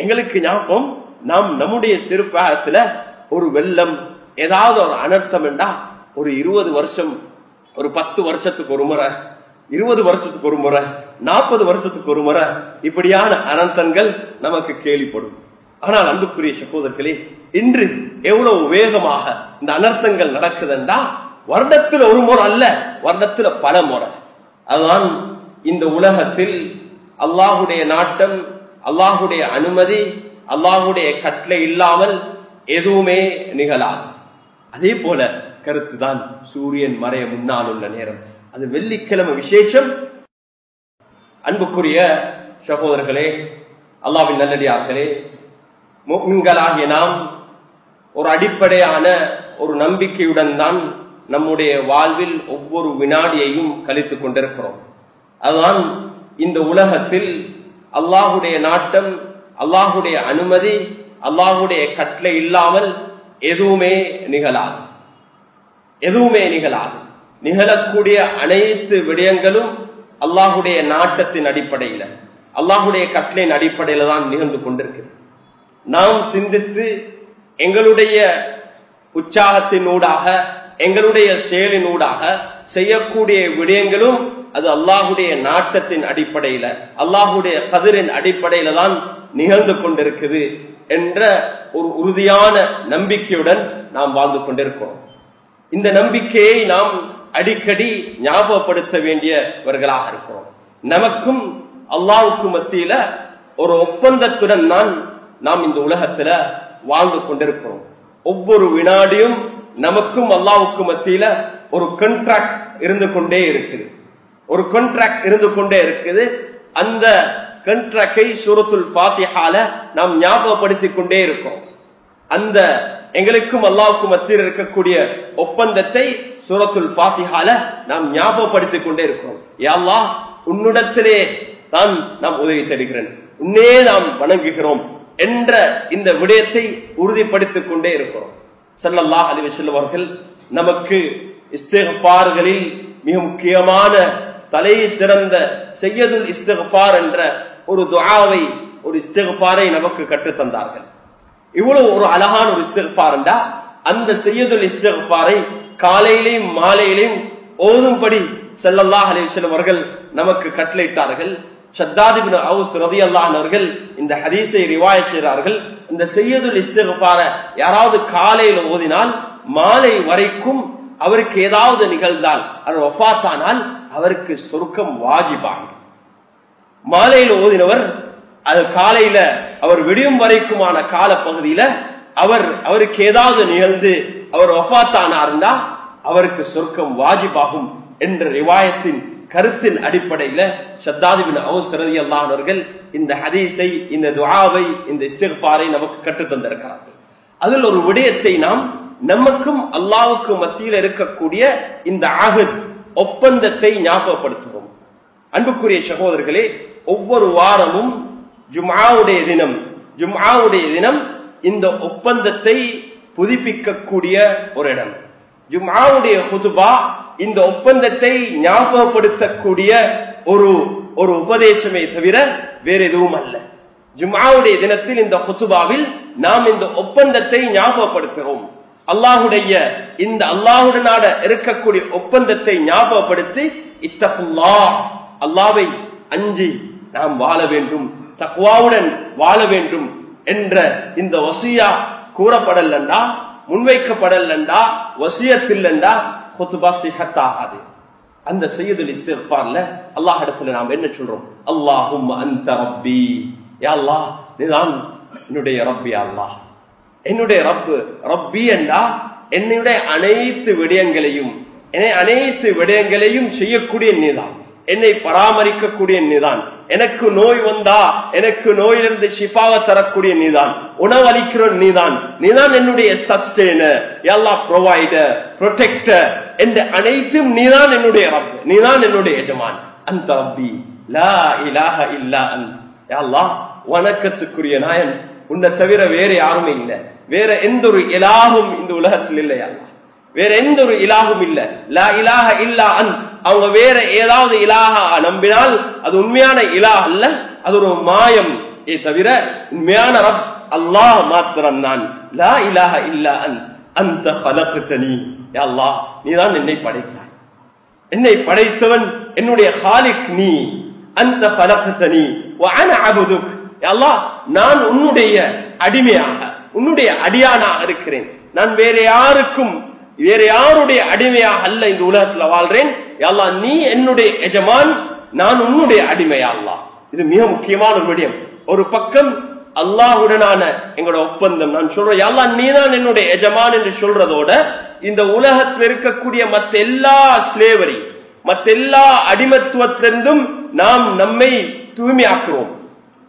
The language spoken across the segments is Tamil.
எங்களுக்கு ஞாபகம், நாம் நம்முடைய சிறு பிராயத்துல ஒரு வெள்ளம் ஏதாவது ஒரு அனர்த்தம் என்றா ஒரு 20 வருஷம், ஒரு 10 வருஷத்துக்கு ஒரு முறை, 20 வருஷத்துக்கு ஒரு முறை, 40 வருஷத்துக்கு ஒரு முறை இப்படியான அனர்த்தங்கள் நமக்கு கேள்விப்படும். ஆனால் அன்புக்குரிய சகோதரர்களே, இன்று எவ்வளவு வேகமாக இந்த அனர்த்தங்கள் நடக்குதுண்டா வருடத்தில் ஒரு முறை அல்ல, வருடத்துல பல முறை. அதுதான் இந்த உலகத்தில் அல்லாஹுடைய நாட்டம், அல்லாஹுடைய அனுமதி, அல்லாஹுடைய கட்டளை இல்லாமல் எதுவுமே நிகழாது. அதே போல கருத்துதான் சூரியன் மறைய முன்னால் உள்ள நேரம். அது வெள்ளிக்கிழமை விசேஷம். அன்புக்குரிய சகோதரர்களே, அல்லாஹ்வின் நல்லடியார்களே, முஃமின்களாகிய நாம் ஒரு அடிப்படையான ஒரு நம்பிக்கையுடன் தான் நம்முடைய வாழ்வில் ஒவ்வொரு வினாடியையும் கழித்துக் கொண்டிருக்கிறோம். அதுதான் இந்த உலகத்தில் அல்லாஹுடைய நாட்டம், அல்லாஹுடைய அனுமதி, அல்லாஹுடைய கட்டளை இல்லாமல் எதுவுமே நிகழாது. எதுவுமே நிகழாது. நிகழக்கூடிய அனைத்து விடயங்களும் அல்லாஹுடைய நாட்டத்தின் அடிப்படையில், அல்லாஹுடைய கட்டளையின் அடிப்படையில தான் நிகழ்ந்து கொண்டிருக்கிறது. நாம் சிந்தித்து எங்களுடைய உற்சாகத்தினூடாக, எங்களுடைய செயலினூடாக செய்யக்கூடிய விடயங்களும் அது அல்லாஹுடைய நாட்டத்தின் அடிப்படையில, அல்லாஹுடைய கதிரின் அடிப்படையில தான் நிகழ்ந்து கொண்டிருக்குது என்ற ஒரு உறுதியான நம்பிக்கையுடன் நாம் வாழ்ந்து கொண்டிருக்கிறோம். இந்த நம்பிக்கையை நாம் அடிக்கடி ஞாபகப்படுத்த வேண்டியவர்களாக இருக்கிறோம். நமக்கும் அல்லாஹ்வுக்கும் மத்தியில ஒரு ஒப்பந்தத்துடன் தான் நாம் இந்த உலகத்துல வாழ்ந்து கொண்டிருக்கிறோம். ஒவ்வொரு வினாடியும் நமக்கும் அல்லாஹ்வுக்கும் மத்தியில ஒரு கான்ட்ராக்ட் இருந்து கொண்டே இருக்குது. ஒரு கான்ட்ராக்ட் இருந்து கொண்டே இருக்குது. அந்த கான்ட்ராக்டை சூரத்துல் ஃபாத்திஹால நாம் ஞாபகப்படுத்திக் கொண்டே இருக்கோம். அந்த எங்களுக்கும் அல்லாஹ்வுக்கும் மத்தியில் இருக்கக்கூடிய ஒப்பந்தத்தை சூரத்துல் ஃபாத்திஹால நாம் ஞாபகப்படுத்திக் கொண்டே இருக்கிறோம். யா அல்லாஹ், உன்னிடத்திலே நாம் உதவி தேடுகிறேன், உன்னே நாம் வணங்குகிறோம் என்ற இந்த விடயத்தை உறுதிப்படுத்திக் கொண்டே இருக்கிறோம். ஸல்லல்லாஹு அலைஹி வஸல்லம் அவர்கள் நமக்கு இஸ்திக்ஃபார்களில் மிக முக்கியமான தலை சிறந்த சையதுல் இஸ்திக்ஃபார் என்ற ஒரு துஆவை, ஒரு இஸ்திக்ஃபாரை நமக்கு கற்றுத் தந்தார்கள். இவ்வளவு ஒரு அழகான ஒரு இஸ்திக்ஃபார் என்றா அந்த சையதுல் இஸ்திக்ஃபாரை காலையிலையும் மாலையிலையும் ஓதும்படி ஸல்லல்லாஹு அலைஹி வஸல்லம் அவர்கள் நமக்கு கட்டளையிட்டார்கள். ஷத்தாத் இப்னு அவுஸ் ரலியல்லாஹு அன்ஹு அவர்கள் இந்த ஹதீஸை ரிவாயத் செய்கிறார்கள். இந்த சையதுல் இஸ்திக்ஃபார யாராவது காலையில ஓதினால் மாலை வரைக்கும் அவருக்கு ஏதாவது நிகழ்ந்தால், அவர் வஃபாத்தானால் அவருக்கு சொர்க்கம் வாஜிபாகும். மாலையில ஓதினவர் அது காலையில அவர் விடியும் வரைக்குமான கால பகுதியில அவருக்கு ஏதாவது நிகழ்ந்து அவர் வஃபாத்தானார்னா அவருக்கு சொர்க்கம் வாஜிபாகும் என்ற ரிவாயத்தின் கருத்தின் அடிப்படையில ஷத்தாத் இப்னு அவுஸ் ரலியல்லாஹு அன்ஹு அவர்கள் இந்த ஹதீஸை, இந்த துஆவை, இந்த இஸ்திக்ஃபாரை நமக்கு கற்றுத் தந்திருக்கிறார்கள். அதில் ஒரு விடயத்தை நாம் நமக்கும் அல்லாஹ்வுக்கும் மத்தியில் இருக்கக்கூடிய இந்த அஹத், ஒப்பந்தத்தை ஞாபகப்படுத்துவோம். அன்புக்குரிய சகோதரர்களே, ஒவ்வொரு வாரமும் ஜும்ஆவுடைய தினம் இந்த ஒப்பந்தத்தை புதுப்பிக்கக்கூடிய ஒரு இடம். ஜும்ஆவுடைய குதுபா இந்த ஒப்பந்தத்தை ஞாபகப்படுத்தக்கூடிய ஒரு உபதேசமே தவிர வேற எதுவும் அல்ல. ஜும்ஆவுடைய தினத்தில் இந்த குதுபாவில் நாம் இந்த ஒப்பந்தத்தை ஞாபகப்படுத்துகிறோம். அல்லாஹுடைய இந்த அல்லாஹுடனான இருக்கக்கூடிய ஒப்பந்தத்தை ஞாபகப்படுத்தி இத்தகுல்லாஹ், அல்லாஹ்வை அஞ்சி நாம் வாழ வேண்டும், தக்வாவுடன் வாழ வேண்டும் என்ற இந்த வசியா கூறப்படலண்டா, முன்வைக்கப்படலண்டா, வசியத்தில்லண்டா குதுபா சிஹத்தாகாது. அந்த சையதுல் இஸ்திக்ஃபார்ல அல்லாஹ் இடத்துல நாம் என்ன சொல்றோம்? அல்லாஹும்ம அன்த ரப்பி, யா அல்லாஹ் நீதான் என்னுடைய ரப், யா அல்லாஹ் என்னுடைய ரப்பு. ரப்பி என்றா என்னுடைய அனைத்து விடயங்களையும் செய்யக்கூடிய நீதான், என்னை பராமரிக்கக்கூடிய நீதான், எனக்கு நோய் வந்தா எனக்கு நோயிலிருந்து ஷிஃபாவை தரக்கூடிய நீதான், உணவளிக்கிற நீதான், நீதான் என்னுடைய சஸ்டெய்னர், யா அல்லாஹ் ப்ரொவைடர், ப்ரொடெக்டர் என்ற அனைத்தும் நீதான் என்னுடைய ரப், நீதான் என்னுடைய எஜமான். அந்த ரப்பி லா இலாஹ இல்லா அன்த், யா அல்லாஹ் வணக்கத்துக்குரிய நாயன் உன்னை தவிர வேற யாருமே இல்லை, வேற எந்த ஒரு இலாஹும் இந்த உலகத்தில் இல்லை, யா அல்லாஹ் வேற எந்த ஒரு இலாஹும் இல்ல. லா இலாஹ இல்லா அன்த், அவங்க வேற ஏதாவது இலாஹா நம்பினால் அது உண்மையான இலாஹ் அல்ல, அது ஒரு மாயம், தவிர உண்மையான ரப் அல்லாஹ் மாத்திரம் தான். லா இலாஹ இல்லா அன்த ஹலக்தனி, யா அல்லாஹ் நீதான் என்னை படைத்தாய், என்னை படைத்தவன் என்னுடைய ஹாலிக் நீ. அன்த ஹலக்தனி வ அன அபுதுக், யா அல்லாஹ் நான் உன்னுடைய அடிமையாக உன்னுடைய அடியானாக இருக்கிறேன். நான் வேற யாருடைய அடிமையாக அல்ல இந்த உலகத்துல வாழ்றேன். யா அல்லாஹ் நீ என்னுடைய எஜமான், நான் உன்னுடைய அடிமை. யா அல்லாஹ் இது மிக முக்கியமான ஒரு விடயம். ஒரு பக்கம் அல்லாஹுடனான எங்களோட ஒப்பந்தம். நான் சொல்றேன் யா அல்லாஹ் நீதான் என்னுடைய எஜமான் என்று சொல்றதோட இந்த உலகத்தில் இருக்கக்கூடிய மற்ற எல்லா ஸ்லேவரி, மற்ற எல்லா அடிமத்துவத்திலிருந்தும் நாம் நம்மை தூய்மையாக்குறோம்.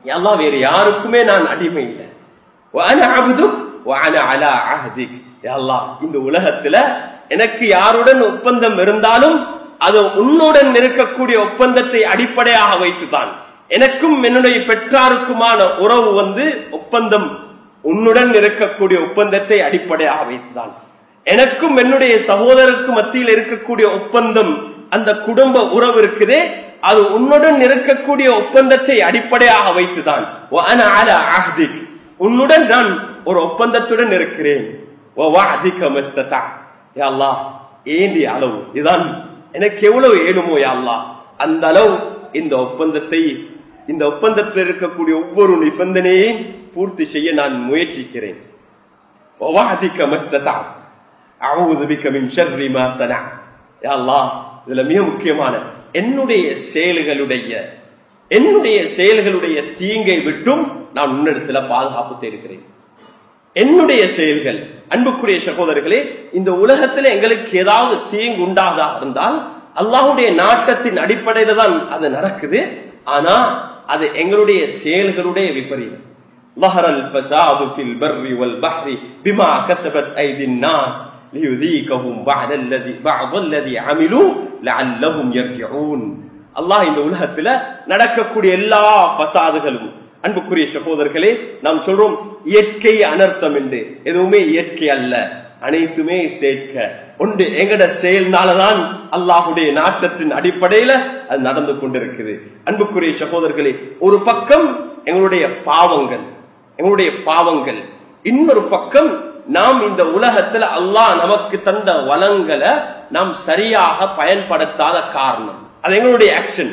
யா அல்லாஹ் வேற யாருக்குமே நான் அடிமை இல்லை. வஅனா அப்துக் வஅனா அலா அஹ்திக், யா அல்லாஹ் இந்த உலகத்துல எனக்கு யாருடன் ஒப்பந்தம் இருந்தாலும் அது உன்னுடன் இருக்கக்கூடிய ஒப்பந்தத்தை அடிப்படையாக வைத்துதான். எனக்கும் என்னுடைய பெற்றாருக்குமான உறவு ஒப்பந்தம் உன்னுடன் இருக்கக்கூடிய ஒப்பந்தத்தை அடிப்படையாக வைத்துதான். எனக்கும் என்னுடைய சகோதரருக்கு மத்தியில் இருக்கக்கூடிய ஒப்பந்தம், அந்த குடும்ப உறவு இருக்குதே, அது உன்னுடன் இருக்கக்கூடிய ஒப்பந்தத்தை அடிப்படையாக வைத்துதான். வஅனா அலா அஹ்திக், உன்னுடன் நான் ஒரு ஒப்பந்தத்துடன் இருக்கிறேன். வஅதிக மஸ்ததஅ, யா அல்லாஹ் ஏந்திய அளவு இதுதான் எனக்கு எவ்வளவு ஏழுமோ யா அல்லாஹ் அந்த அளவு இந்த ஒப்பந்தத்தில் இருக்கக்கூடிய ஒவ்வொரு நிபந்தனையை பூர்த்தி செய்ய நான் முயற்சிக்கிறேன். வஅதிக மஸ்ததஅ அஊது பிக மின் ஷர்ரி மா ஸனஅ, யா அல்லாஹ் இதுல மிக முக்கியமான என்னுடைய செயல்களுடைய தீங்கை விட்டும் நான் உன்னிடத்துல பாதுகாப்பு தேடுகிறேன். என்னுடைய செயல்கள், அன்புக்குரிய சகோதரர்களே, இந்த உலகத்துல எங்களுக்கு ஏதாவது தீங்கு உண்டாதா இருந்தால் அல்லாஹ்வுடைய நாட்டத்தின் அடிப்படையில தான் அது நடக்குது. ஆனா அது எங்களுடைய செயல்களுடைய விபரீதம். லஹரல் ஃபஸாது ஃபில் பர்ரி வல் பஹ்ரி பிமா கஸபத் ஐதின் நாஸ் லியுதீகஹும் பஅதல்லதி அமிலு லஅல்லஹும் யர்ஜிஊன். அல்லாஹ் இந்த உலகத்துல நடக்கக்கூடிய எல்லா ஃபஸாதுகளும், அன்புக்குரிய சகோதரர்களே, நாம் சொல்றோம் இயற்கை அனர்த்தம் என்று. எதுவுமே இயற்கை அல்ல, அனைத்துமே சேர்க்க ஒன்று எங்கட செயல்னாலதான் அல்லாஹுடைய நாட்டத்தின் அடிப்படையில அது நடந்து கொண்டிருக்குது. அன்புக்குரிய சகோதரர்களே, ஒரு பக்கம் எங்களுடைய பாவங்கள், இன்னொரு பக்கம் நாம் இந்த உலகத்துல அல்லாஹ் நமக்கு தந்த வளங்களை நாம் சரியாக பயன்படுத்தாத காரணம், அது எங்களுடைய ஆக்ஷன்.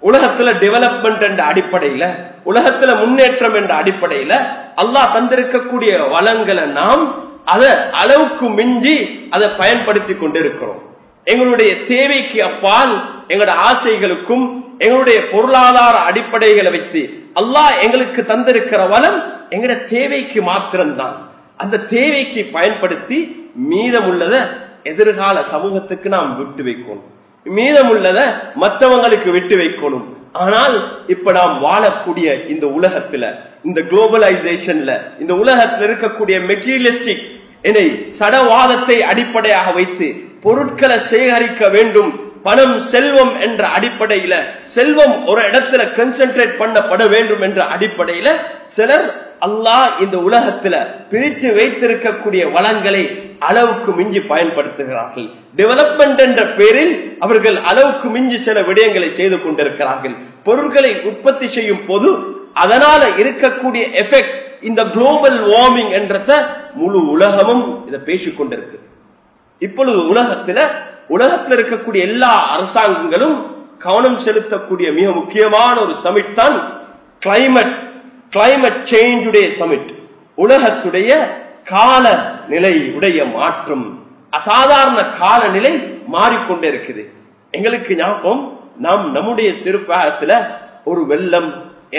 உலகத்துல டெவலப்மெண்ட் என்ற அடிப்படையில, உலகத்துல முன்னேற்றம் என்ற அடிப்படையில அல்லாஹ் தந்திருக்கக்கூடிய வளங்களை நாம் அதை அளவுக்கு மிஞ்சி அதை பயன்படுத்தி கொண்டிருக்கிறோம். எங்களுடைய தேவைக்கு அப்பால் எங்களுடைய ஆசைகளுக்கும் எங்களுடைய பொருளாதார அடிப்படைகளை வைத்து அல்லாஹ் எங்களுக்கு தந்திருக்கிற வளம் எங்களுடைய தேவைக்கு மாத்திரம்தான். அந்த தேவைக்கு பயன்படுத்தி மீதமுள்ளத எதிர்கால சமூகத்துக்கு நாம் விட்டு வைக்கணும், மீதமுள்ளத மற்றவங்களுக்கு விட்டு வைக்கணும். ஆனால் இப்ப நாம் வாழக்கூடிய இந்த உலகத்துல, இந்த குளோபலைசேஷன்ல, இந்த உலகத்தில் இருக்கக்கூடிய மெட்டீரியலிஸ்டிக் சடவாதத்தை அடிப்படையாக வைத்து பொருட்களை சேகரிக்க வேண்டும், பணம் செல்வம் என்ற அடிப்படையில, செல்வம் ஒரு இடத்துல கான்சென்ட்ரேட் பண்ணப்பட வேண்டும் என்ற அடிப்படையில சிலர் அல்லாஹ் இந்த உலகத்துல பிரித்து வைத்திருக்கக்கூடிய வளங்களை அளவுக்கு மிஞ்சி பயன்படுத்துகிறார்கள். டெவலப்மெண்ட் என்ற பெயரில் அவர்கள் அளவுக்கு மிஞ்சி சில விடயங்களை செய்து கொண்டிருக்கிறார்கள். பொருட்களை உற்பத்தி செய்யும் போது அதனால இருக்கக்கூடிய எஃபெக்ட், இந்த குளோபல் வார்மிங் என்றத முழு உலகமும் இதை பேசிக் கொண்டிருக்கு. இப்பொழுது உலகத்தில் இருக்கக்கூடிய எல்லா அரசாங்கங்களும் கவனம் செலுத்தக்கூடிய மிக முக்கியமான ஒரு சமிட் தான் கிளைமேட் சேஞ்ச் உடைய சமிட். உலகத்துடைய காலநிலை உடைய மாற்றம், அசாதாரண காலநிலை மாறிக்கொண்டே இருக்குது. எங்களுக்கு ஞாபகம், நாம் நம்முடைய சிறுபிராயத்துல ஒரு வெள்ளம்,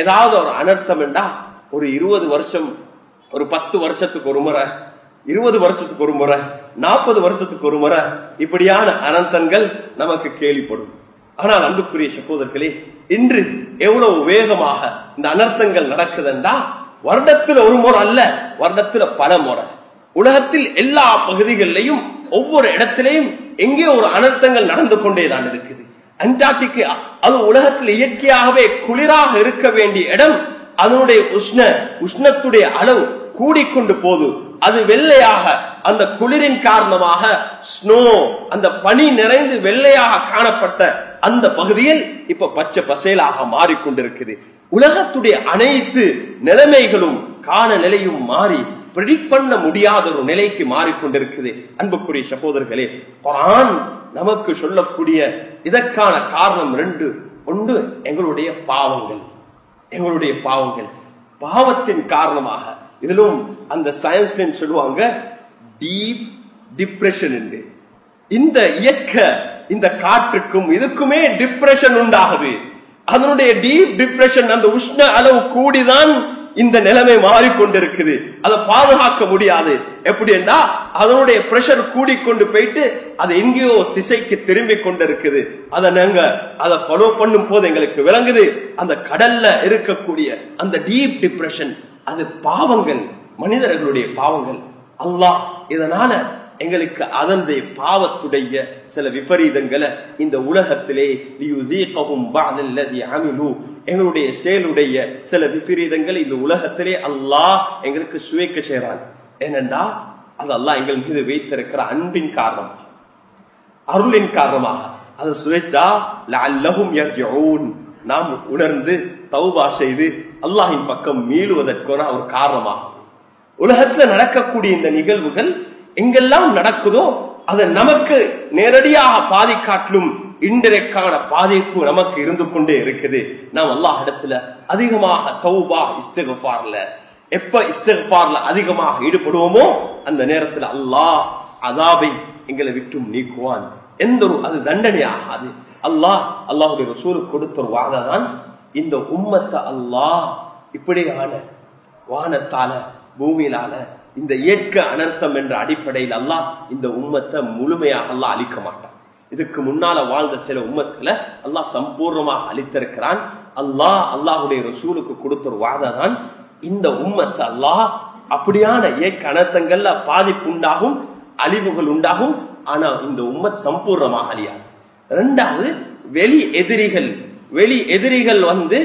ஏதாவது ஒரு அனர்த்தம் என்றா ஒரு 20 வருஷம், ஒரு 10 வருஷத்துக்கு ஒரு முறை, 20 வருஷத்துக்கு ஒரு முறை, 40 வருஷத்துக்கு ஒரு முறை இப்படியான அனர்த்தங்கள் நமக்கு கேள்விப்படும். ஆனால் அன்புக்குரிய சகோதரர்களே, இன்று எவ்வளவு வேகமாக இந்த அனர்த்தங்கள் நடக்குதுண்டா, வருடத்தில் ஒரு முறை அல்ல, வருடத்தில் பல முறை. உலகத்தில் எல்லா பகுதிகளிலையும் ஒவ்வொரு இடத்திலையும் எங்கே ஒரு அனர்த்தங்கள் நடந்து கொண்டேதான் இருக்குது. அண்டார்டிகா, அது உலகத்தில் இயற்கையாகவே குளிராக இருக்க வேண்டிய இடம், அதனுடைய உஷ்ணத்துடைய அளவு கூடிக்கொண்டு போது அது வெள்ளையாக, அந்த குளிரின் காரணமாக ஸ்னோ, அந்த பனி நிறைந்து வெள்ளையாக காணப்பட்ட அந்த பகுதியில் இப்ப பச்சை பசேலாக மாறிக்கொண்டிருக்குது. உலகத்துடைய அனைத்து நிலைமைகளும் கால நிலையும் மாறி பிரெடிக்ட் பண்ண முடியாத ஒரு நிலைக்கு மாறிக்கொண்டிருக்குது. அன்புக்குரிய சகோதரர்களே, குர்ஆன் நமக்கு சொல்லக்கூடிய இதற்கான காரணம் 2. ஒன்று எங்களுடைய பாவங்கள். எங்களுடைய பாவங்கள் பாவத்தின் காரணமாக, இதிலும் அந்த சயின்ஸ்ல சொல்லுவாங்க டீப் டிப்ரெஷன் என்று. இந்த இயக்க இந்த காற்றுக்கும் இதுக்குமே டிப்ரெஷன் உண்டாகுது. அதனுடைய டீப் டிப்ரெஷன், அந்த உஷ்ண அளவு கூடிதான் இந்த நிலைமை மாறிக்கொண்டிருக்குது. அதை பாதுகாக்க முடியாது. எப்படி என்றா அதனுடைய பிரஷர் கூடிக்கொண்டு போயிட்டு அது எங்கேயோ திசைக்கு திரும்பி கொண்டிருக்குது. அதை நாங்க அதை ஃபாலோ பண்ணும் போது எங்களுக்கு விளங்குது, அந்த கடல்ல இருக்கக்கூடிய அந்த டீப் டிப்ரெஷன் அது பாவங்கள், மனிதர்களுடைய பாவங்கள். அல்லாஹ் இதனால எங்களுக்கு அதனுடைய பாவத்துடைய சில விபரீதங்களை இந்த உலகத்திலே எங்களுடைய செயலுடைய சில விபரீதங்களை இந்த உலகத்திலே அல்லாஹ் எங்களுக்கு சுவைக்க செய்றான். ஏனென்றா அது அல்லாஹ் எங்கள் மீது வைத்திருக்கிற அன்பின் காரணமாக, அருளின் காரணமாக அதை சுவைச்சா லஅல்லஹும் யர்ஜிஊன், நாம் உணர்ந்து தௌபா செய்து அல்லாஹின் பக்கம் மீளுவதற்கான ஒரு காரணமாக. உலகத்துல நடக்கக்கூடிய இந்த நிகழ்வுகள் எங்கெல்லாம் நடக்குதோ அது நமக்கு நேரடியாக பாதிக்காட்டிலும் இன்டைரக்டான பாதிப்பு நமக்கு இருந்து கொண்டே இருக்குது. நாம் அல்லாஹ் இடத்துல அதிகமாக தௌபா இஸ்திக்ஃபார்ல, எப்ப இஸ்திக்ஃபார்ல அதிகமாக ஈடுபடுவோமோ அந்த நேரத்துல அல்லாஹ் அதாபை எங்களை விட்டும் நீக்குவான். எந்த ஒரு அது தண்டனை ஆகாது. அல்லாஹ்வுடைய ரசூலுக்கு கொடுத்த ஒரு வாதம் தான் இந்த உம்மத்தை அல்லாஹ் இப்படியான வானத்தால பூமியிலால இந்த இயற்க அனர்த்தம் என்ற அடிப்படையில் அல்லாஹ் இந்த உம்மத்தை முழுமையாக அல்லாஹ் அழிக்க மாட்டான். இதுக்கு முன்னால வாழ்ந்த சில உம்மத்துக்களை அல்லாஹ் சம்பூர்ணமாக அழித்திருக்கிறான். அல்லாஹ்வுடைய ரசூலுக்கு கொடுத்த ஒரு வாதம் தான் இந்த உம்மத்தை அல்லாஹ் அப்படியான இயற்க அனர்த்தங்கள்ல பாதிப்பு உண்டாகும், அழிவுகள் உண்டாகும், ஆனா இந்த உம்மத் சம்பூர்ணமாக அழியாது. 2வது வெளி எதிரிகள் வந்து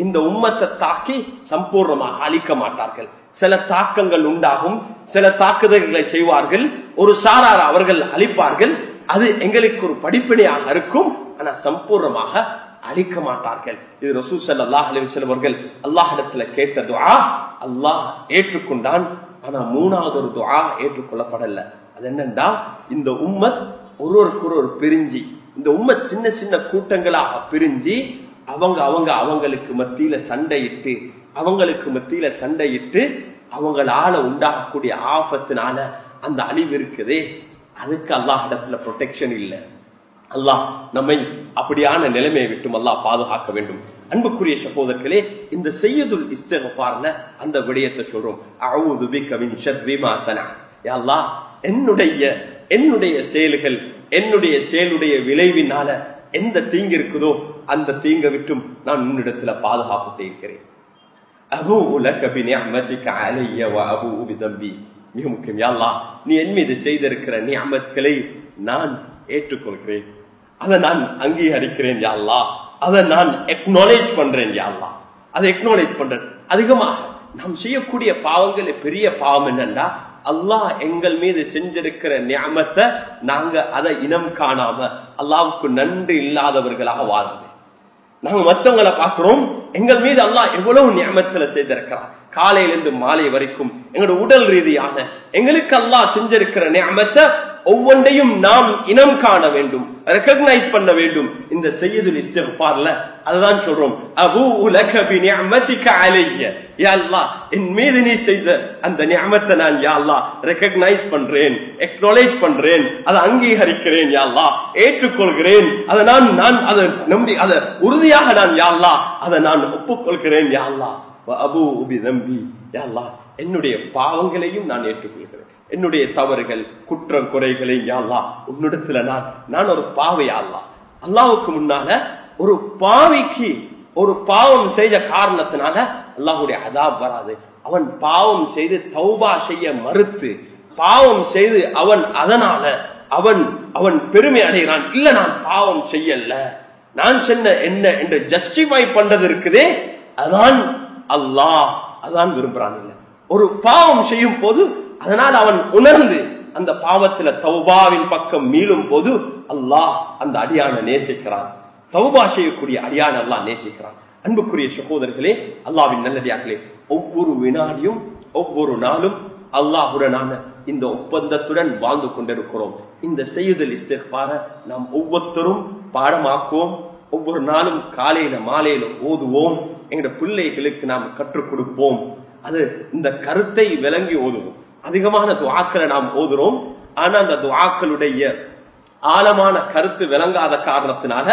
இந்த உம்மத்தை தாக்கி சம்பூர்ணமாக அழிக்க மாட்டார்கள். சில தாக்கங்கள் உண்டாகும், சில தாக்குதல்களை செய்வார்கள், ஒரு சாரார் அவர்கள் அழிப்பார்கள். அது எங்களுக்கு ஒரு படிப்பினையாக இருக்கும், ஆனா சம்பூர்ணமாக அழிக்க மாட்டார்கள். இது ரசூல் ஸல்லல்லாஹு அலைஹி வஸல்லம் அவர்கள் அல்லாஹ்விடத்துல கேட்ட துஆ அல்லாஹ் ஏற்றுக்கொண்டான். ஆனா 3வது ஒரு துஆ ஏற்றுக்கொள்ளப்படல. அது என்னன்னா, இந்த உம்மத் ஒருவருக்கொரு பிரிஞ்சு, இந்த உம்மத் சின்ன சின்ன கூட்டங்களாக பிரிஞ்சு அவங்களுக்கு மத்தியில சண்டையிட்டு அவங்களால உண்டாகக்கூடிய ஆபத்தினால அந்த அழிவு இருக்குதே, அதுக்கு அல்லாஹ் இடத்துல ப்ரொடெக்ஷன் இல்லை. அல்லாஹ் நம்மை அப்படியான நிலைமையை விட்டும் அல்லாஹ் பாதுகாக்க வேண்டும். அன்புக்குரிய சகோதரர்களே, இந்த செய்யதுல் இஸ்திக்ஃபார்ல அந்த விடயத்தை சொல்றோம். அஊது பிக மின் ஷர்ரி மா ஸனா. யா அல்லாஹ், என்னுடைய செயல்கள், என்னுடைய செயலுடைய விளைவினால எந்த தீங்கு இருக்குதோ அந்த தீங்கை விட்டும் நான் உன்னிடத்துல பாதுகாப்பு தேய்க்கிறேன். அபூஉ லக பிநிஅமதிக அலைய வ அபூஉ பிதம்பி. மிக முக்கியம், யா அல்லாஹ், நீ என் மீது செய்திருக்கிற நிஅமத்களை நான் ஏற்றுக்கொள்கிறேன், அதை நான் அங்கீகரிக்கிறேன் யா அல்லாஹ், அதை நான் எக்னாலேஜ் பண்றேன் யா அல்லாஹ், அதை எக்னாலேஜ் பண்றேன். அதிகமாக நாம் செய்யக்கூடிய பாவங்கள் பெரிய பாவம் என்னன்னா, அல்லாஹ் எங்கள் மீது செஞ்சிருக்கிற நிஅமத்தை நாங்க அதை இனம் காணாம அல்லாஹ்வுக்கு நன்றி இல்லாதவர்களாக வாழ்றது. நாங்க மற்றவங்களை பார்க்கிறோம், எங்கள் மீது அல்லாஹ் எவ்வளவு நிஅமத்துல செய்திருக்கிறார். காலையிலிருந்து மாலை வரைக்கும் எங்களோட உடல் ரீதியான எங்களுக்கு அல்லாஹ் செஞ்சிருக்கிற நிஅமத்தை ஒவ்வொன்றையும் நாம் இனம் காண வேண்டும், ரெகக்னைஸ் பண்ண வேண்டும். இந்த செய்யதுல் இஸ்திக்ஃபார்ல அதுதான் சொல்றோம். அபூஉ லக பிநிஅமதிக அலைய. யா அல்லாஹ், என் மீது நீ செய்த அந்த நிஅமத்தை நான் யா அல்லாஹ் ரெகக்னைஸ் பண்றேன், எக்னாலேஜ் பண்றேன், அதை அங்கீகரிக்கிறேன் யா அல்லாஹ், ஏற்றுக்கொள்கிறேன். அதை நான் அதை நம்பி அதை உறுதியாக நான் யா அல்லாஹ் அதை நான் ஒப்புக்கொள்கிறேன் யா அல்லாஹ். வ அபூஉ பிதம்பி. யா அல்லாஹ், என்னுடைய பாவங்களையும் நான் ஏற்றுக்கொள்கிறேன், என்னுடைய தவறுகள் குற்றம் குறைகளை யா அல்லாஹ் உன்னிடத்துல நான் ஒரு பாவி யா அல்லாஹ். அல்லாஹ்வுக்கு முன்னால ஒரு பாவிக்கு ஒரு பாவம் செய்த காரணத்தினால அல்லாஹ்வுடைய அதாப் வராது. அவன் பாவம் செய்து தௌபா செய்ய மறுத்து பாவம் செய்து அதனால அவன் பெருமை அடைகிறான். இல்ல, நான் பாவம் செய்யல, நான் சொன்ன என்ன என்று ஜஸ்டிஃபை பண்றது இருக்குதே, அதான் அல்லாஹ் அதான் விரும்புறான். இல்ல, ஒரு பாவம் செய்யும் போது அதனால் அவன் உணர்ந்து அந்த பாவத்துல தௌபாவின் பக்கம் மீளும் போது அல்லாஹ் அந்த அடியான நேசிக்கிறான். தௌபா செய்யக்கூடிய அடியான அல்லாஹ் நேசிக்கிறான். அன்புக்குரிய சகோதரர்களே, அல்லாஹ்வின் நல்லடியார்களே, ஒவ்வொரு வினாடியும் ஒவ்வொரு நாளும் அல்லாஹ்வுடனான இந்த ஒப்பந்தத்துடன் வாழ்ந்து கொண்டிருக்கிறோம். இந்த செய்யுதல் இஸ்திக்பார நாம் ஒவ்வொருத்தரும் பாடமாக்குவோம். ஒவ்வொரு நாளும் காலையில மாலையில ஓதுவோம். எங்களுடைய பிள்ளைகளுக்கு நாம் கற்றுக் கொடுப்போம். அது இந்த கருத்தை விளங்கி ஓதுவோம். அதிகமான துஆக்களை நாம் ஓதுறோம். ஆனா அந்த துஆக்களுடைய ஆழமான கருத்து விளங்காத காரணத்தினால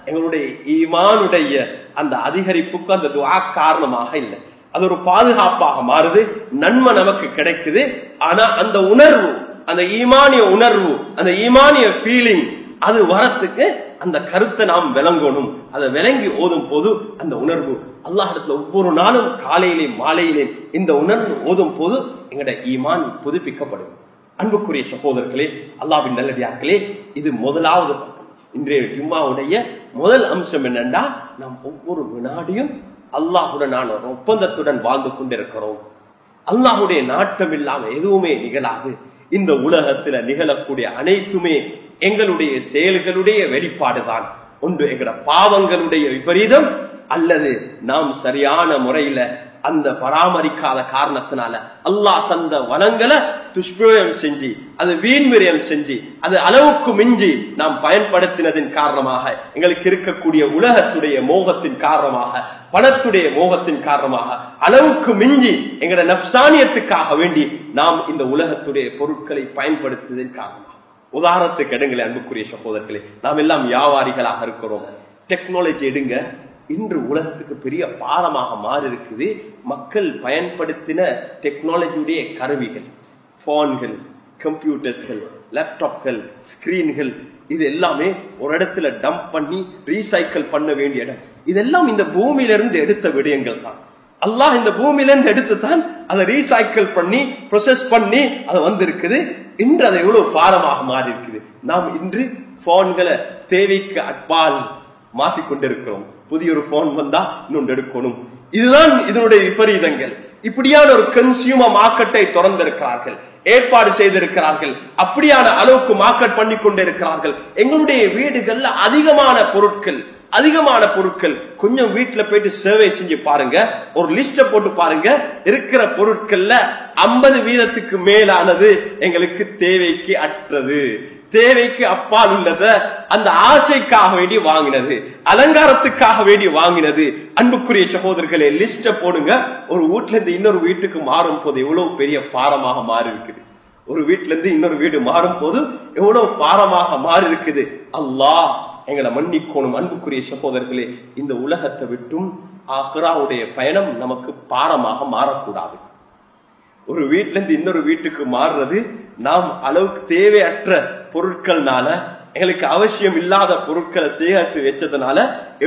எங்களுடைய ஈமானுடைய அந்த அதிகரிப்புக்கு அந்த துஆ காரணமாக இல்லை. அது ஒரு பாதுகாப்பாக மாறுது, நன்மை நமக்கு கிடைக்குது. ஆனா அந்த உணர்வு, அந்த ஈமானிய உணர்வு, அந்த ஈமானிய ஃபீலிங் அது வரத்துக்கு அந்த கருத்தை நாம் விளங்கணும். அதை விளங்கி ஓதும் போது அந்த உணர்வு அல்லாஹ்விடத்துல ஒவ்வொரு நாளும் காலையிலே மாலையிலே இந்த உணர்வு ஓதும் போது எங்களுடைய ஈமான் புதுப்பிக்கப்படும். அன்புக்குரிய சகோதரர்களே, அல்லாஹ்வின் நல்லடியார்களே, இது முதலாவது பக்கம். இன்றைய ஜும்மாவுடைய முதல் அம்சம் என்னன்னா, நாம் ஒவ்வொரு வினாடியும் அல்லாஹ்வுடனான ஒரு ஒப்பந்தத்துடன் வாழ்ந்து கொண்டிருக்கிறோம். அல்லாஹ்வுடைய நாட்டம் இல்லாம எதுவுமே நிகழாது. இந்த உலகத்துல நிகழக்கூடிய அனைத்துமே எங்களுடைய செயல்களுடைய வெளிப்பாடுதான். ஒன்று எங்கட பாவங்களுடைய விபரீதம், அல்லது நாம் சரியான முறையில அந்த பராமரிக்காத காரணத்தினால அல்லாஹ் தந்த வளங்களை துஷ்பிரயோகம் செஞ்சு, அது வீண்விரயம் செஞ்சு, அது அளவுக்கு மிஞ்சி நாம் பயன்படுத்தினதின் காரணமாக, எங்களுக்கு இருக்கக்கூடிய உலகத்துடைய மோகத்தின் காரணமாக, பணத்துடைய மோகத்தின் காரணமாக, அளவுக்கு மிஞ்சி எங்களோட நப்சானியத்துக்காக வேண்டி நாம் இந்த உலகத்துடைய பொருட்களை பயன்படுத்தியதன் காரணமாக. உதாரணத்துக்கு எடுங்களே அன்புக்குரிய சகோதரர்களே, நாம் எல்லாம் வியாபாரிகளாக இருக்கிறோம். டெக்னாலஜி எடுங்க, இன்று உலகத்துக்கு பெரிய பாரமாக மாறி இருக்குது. மக்கள் பயன்படுத்தின டெக்னாலஜியுடைய கருவிகள், போன்கள், கம்ப்யூட்டர்ஸ்கள், லேப்டாப்கள், ஸ்கிரீன்கள், இது எல்லாமே ஒரு இடத்துல டம்ப் பண்ணி ரீசைக்கிள் பண்ண வேண்டிய இடம். இதெல்லாம் இந்த பூமியிலிருந்து எடுத்த விடயங்கள் தான். அல்லாஹ் இந்த பூமியிலிருந்து எடுத்து தான் அதை ரீசைக்கிள் பண்ணி ப்ரொசஸ் பண்ணி அது வந்திருக்குது. இன்று அதை எவ்வளவு பாரமாக மாறி இருக்குது. நாம் இன்று போன்களை தேவைக்கு அப்பால் மாற்றி கொண்டிருக்கிறோம். புதிய ஒரு போன் வந்தா இன்னொன்று எடுக்கணும். இதுதான் இதனுடைய விபரீதங்கள். இப்படியான ஒரு கன்சியூமர் மார்க்கெட்டை திறந்திருக்கிறார்கள், ஏற்பாடு செய்திருக்கிறார்கள். அப்படியான அளவுக்கு மார்க்கெட் பண்ணி கொண்டிருக்கிறார்கள். எங்களுடைய வீடுகள்ல அதிகமான பொருட்கள் கொஞ்சம் வீட்டுல போயிட்டு சர்வே செஞ்சு பாருங்க, ஒரு லிஸ்ட போட்டு பாருங்க. இருக்கிற பொருட்கள்ல 50% மேலானது எங்களுக்கு தேவைக்கு அற்றது, தேவைக்கு அப்பால் உள்ளது, அந்த ஆசைக்காக வேண்டி வாங்கினது, அலங்காரத்துக்காக வேண்டி வாங்கினது. அன்புக்குரிய சகோதரர்களே, லிஸ்ட போடுங்க. ஒரு வீட்டுல இருந்து இன்னொரு வீட்டுக்கு மாறும் போது எவ்வளவு பெரிய பாரமாக மாறி இருக்குது. ஒரு வீட்டுல இருந்து இன்னொரு வீடு மாறும் போது எவ்வளவு பாரமாக மாறி இருக்குது. அல்லாஹ் எங்களை மன்னிக்கணும். அன்புக்குரிய சகோதரர்களே, இந்த உலகத்தை விட்டும் ஆஹிராவுடைய பயணம் நமக்கு பாரமாக மாறக்கூடாது. ஒரு வீட்டுல இருந்து இன்னொரு வீட்டுக்கு மாறுறது நாம் அளவுக்கு தேவையற்ற பொருட்கள்னால, எங்களுக்கு அவசியம் இல்லாத பொருட்களை சேகரித்து வச்சதுனால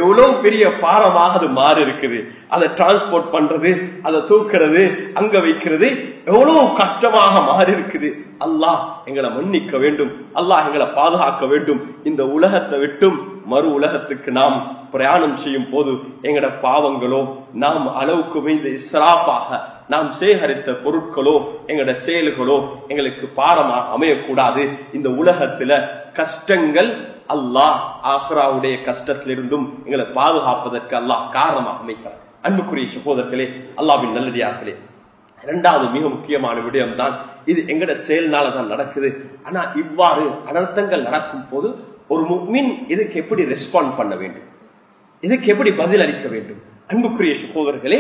எவ்வளவு பெரிய பாரமாக அது மாறி இருக்குது. அதை டிரான்ஸ்போர்ட் பண்றது, அதை தூக்குறது, அங்க வைக்கிறது எவ்வளவு கஷ்டமாக மாறி இருக்குது. அல்லாஹ் எங்களை மன்னிக்க வேண்டும். அல்லாஹ் எங்களை பாதுகாக்க வேண்டும். இந்த உலகத்தை விட்டும் மறு உலகத்துக்கு நாம் பிரயாணம் செய்யும் போது எங்களோட பாவங்களோ, நாம் அளவுக்கு மீந்த இஸ்ராஃபாக நாம் சேகரித்த பொருட்களோ, எங்களோட செயல்களோ எங்களுக்கு பாரமாக அமையக்கூடாது. இந்த உலகத்துல கஷ்டங்கள் அல்லாஹ் ஆஹிராவுடைய கஷ்டத்திலிருந்தும் எங்களை பாதுகாப்பதற்கு அல்லாஹ் காரணமாக அமைக்கிறார். அன்புக்குரிய சகோதரர்களே, அல்லாஹ்வின் நல்லடியார்களே, இரண்டாவது மிக முக்கியமான விடயம் தான் இது. எங்கட செயல்னாலதான் நடக்குது. ஆனா இவ்வாறு அனர்த்தங்கள் நடக்கும் போது ஒரு முஃமின் இதுக்கு எப்படி ரெஸ்பாண்ட் பண்ண வேண்டும், இதுக்கு எப்படி பதில் அளிக்க வேண்டும்? அன்புக்குரிய சகோதரர்களே,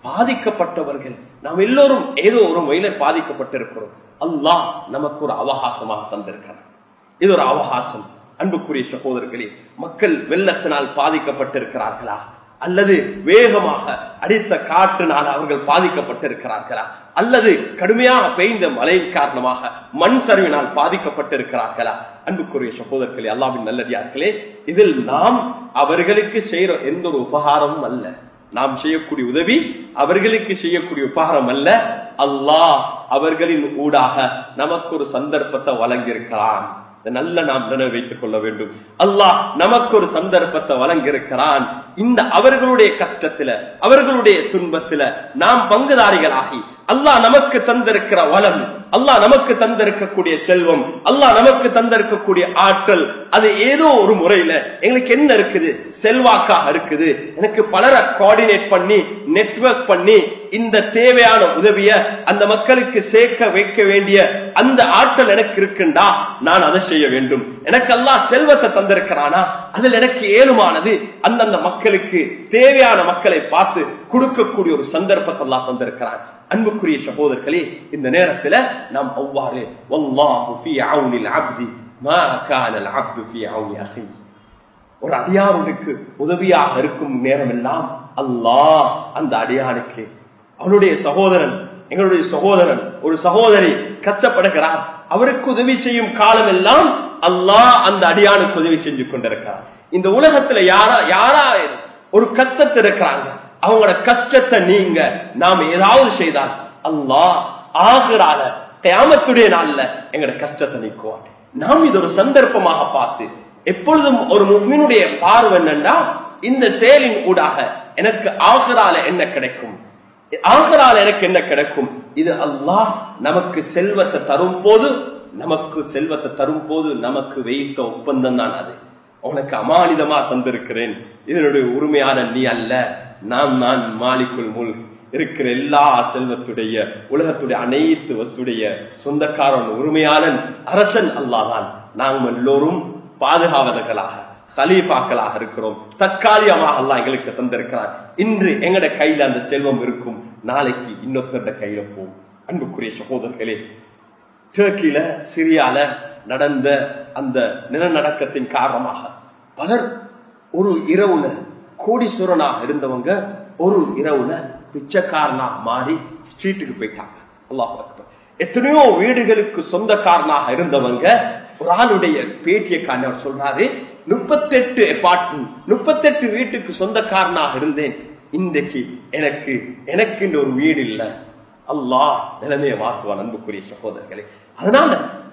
பாதிக்கப்பட்டவர்கள் நாம் எல்லோரும் ஏதோ ஒரு வகையில பாதிக்கப்பட்டிருக்கிறோம். அல்லாஹ் நமக்கு ஒரு அவகாசமாக தந்திருக்கிறார். இது ஒரு அவகாசம். அன்புக்குரிய சகோதரர்களே, மக்கள் வெள்ளத்தினால் பாதிக்கப்பட்டிருக்கிறார்களா, அல்லது வேகமாக அடித்த காற்றினால் அவர்கள் பாதிக்கப்பட்டிருக்கிறார்களா, அல்லது கடுமையாக பெய்த மழை காரணமாக மண் சரிவினால் பாதிக்கப்பட்டிருக்கிறார்களா? அன்புக்குரிய சகோதரர்களே, அல்லாஹ்வின் நல்லடியார்களே, இதில் நாம் அவர்களுக்கு செய்யற எந்த ஒரு உபகாரமும் அல்ல. நாம் செய்யக்கூடிய உதவி அவர்களுக்கு செய்யக்கூடிய உபகாரம் அல்ல. அல்லாஹ் அவர்களின் ஊடாக நமக்கு ஒரு சந்தர்ப்பத்தை வழங்கியிருக்கிறான். நல்ல நாம் நினைவு வைத்துக் கொள்ள வேண்டும். அல்லாஹ் நமக்கு ஒரு சந்தர்ப்பத்தை வழங்கியிருக்கிறான். இந்த அவர்களுடைய கஷ்டத்துல, அவர்களுடைய துன்பத்துல நாம் பங்குதாரிகளாகி அல்லாஹ் நமக்கு தந்திருக்கிற வளம், அல்லாஹ் நமக்கு தந்திருக்கக்கூடிய செல்வம், அல்லாஹ் நமக்கு தந்திருக்கக்கூடிய ஆற்றல், அது ஏதோ ஒரு முறையில எங்களுக்கு என்ன இருக்குது, செல்வாக்காக இருக்குது. எனக்கு பலரை கோஆர்டினேட் பண்ணி நெட்வொர்க் பண்ணி இந்த தேவையான உதவிய அந்த மக்களுக்கு சேர்க்க வைக்க வேண்டிய அந்த ஆற்றல் எனக்கு இருக்குண்டா நான் அதை செய்ய வேண்டும். எனக்கு அல்லாஹ் செல்வத்தை தந்திருக்கிறானா, அதில் எனக்கு ஏழுமானது அந்தந்த மக்களுக்கு தேவையான மக்களை பார்த்து கொடுக்கக்கூடிய ஒரு சந்தர்ப்பத்தை அல்லாஹ் தந்திருக்கிறான். அன்புக்குரிய சகோதரர்களே, இந்த நேரத்தில் நாம் அவ்வாறு வல்லாஹு ஃபீ அவுனில் அப்தி மா கானல் அப்து ஃபீ அவுனி அஹி, ஒரு அடியானுக்கு உதவியாக இருக்கும் நேரமெல்லாம் அல்லாஹ் அந்த அடியானுக்கு, அவனுடைய சகோதரன், எங்களுடைய சகோதரன், ஒரு சகோதரி கஷ்டப்படுகிறார், அவருக்கு உதவி செய்யும் காலம் எல்லாம் அல்லாஹ் அந்த அடியானுக்கு உதவி செஞ்சு கொண்டிருக்கிறார். இந்த உலகத்துல யாரா ஒரு கஷ்டத்தை இருக்கிறாங்க, அவங்களோட கஷ்டத்தை நீங்க நாம் ஏதாவது செய்தால் அல்லாஹ் ஆகிரால கியாமத்துடைய நாள்ல எங்களோட கஷ்டத்தை நீக்குவார். நாம் இது ஒரு சந்தர்ப்பமாக பார்த்து எப்பொழுதும் ஒரு முஃமினுடைய பார்வை என்னன்னா, இந்த செயலின் ஊடாக எனக்கு ஆகிரால என்ன கிடைக்கும், ஆகிரால எனக்கு என்ன கிடைக்கும், இது அல்லாஹ் நமக்கு செல்வத்தை தரும் போது, நமக்கு செல்வத்தை தரும் போது நமக்கு வைத்த ஒப்பந்தம் தான் அது. உனக்கு அமானிதமா தந்திருக்கிறேன், இதனுடைய உரிமையான நீ அல்ல, நான் மாலிக்குல் முல்க், இருக்கிற எல்லா செல்வத்துடைய உலகத்துடைய அனைத்து வஸ்துடைய சொந்தக்காரன் உரிமையாளன் அரசன் அல்லாஹ் தான். நாங்கள் எல்லோரும் பாதுகாவலர்களாக கலீஃபாக்களாக இருக்கிறோம். தற்காலிகமாக அல்லாஹ் எங்களுக்கு தந்திருக்கிறார். இன்று எங்கட கையில அந்த செல்வம் இருக்கும், நாளைக்கு இன்னொருத்தருடைய கையில போகும். அன்புக்குரிய சகோதரர்களே, டர்க்கில சிரியால நடந்த அந்த நிலநடுக்கத்தின் காரணமாக பலர் ஒரு இரவுல கோடீஸ்வரனாக இருந்தவங்க ஒரு இரவுல பிச்சைக்காரனாக மாறி ஸ்ட்ரீட்டுக்கு போயிட்டாங்க. அல்லாஹ் அக்பர். எத்தனையோ வீடுகளுக்கு சொந்தக்காரனாக இருந்தவங்க ஒரு ஆளுடைய பேட்டியை காண சொல்றாரு, 38 அபார்ட்மெண்ட் 38 வீட்டுக்கு சொந்தக்காரனாக இருந்தேன், இன்றைக்கு எனக்கு ஒரு வீடு இல்ல. அல்லாஹ் நிலைமையை மாற்றுவான். அன்புக்குரிய சகோதரர்களே, அதனால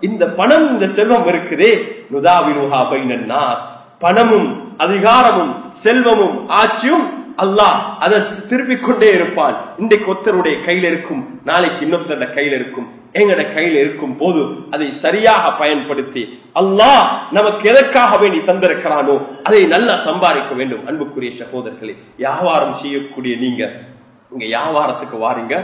இந்த பணம், இந்த செல்வம் இருக்குதே, நுதாவிலுஹா பைனன் நாஸ், பணமும் அதிகாரமும் செல்வமும் ஆட்சியும் அல்லாஹ் அதை திருப்பிக் கொண்டே இருப்பான். இன்றைக்கு ஒருத்தருடைய கையில இருக்கும், நாளைக்கு இன்னொருத்தருடைய கையில இருக்கும். எங்கட கையில இருக்கும் போது அதை சரியாக பயன்படுத்தி அல்லாஹ் நமக்கு எதற்காக வேண்டி தந்திருக்கிறானோ அதை நல்லா சம்பாதிக்க வேண்டும். அன்புக்குரிய சகோதரர்களே, வியாபாரம் செய்யக்கூடிய நீங்க இங்க வியாபாரத்துக்கு வாரீங்க,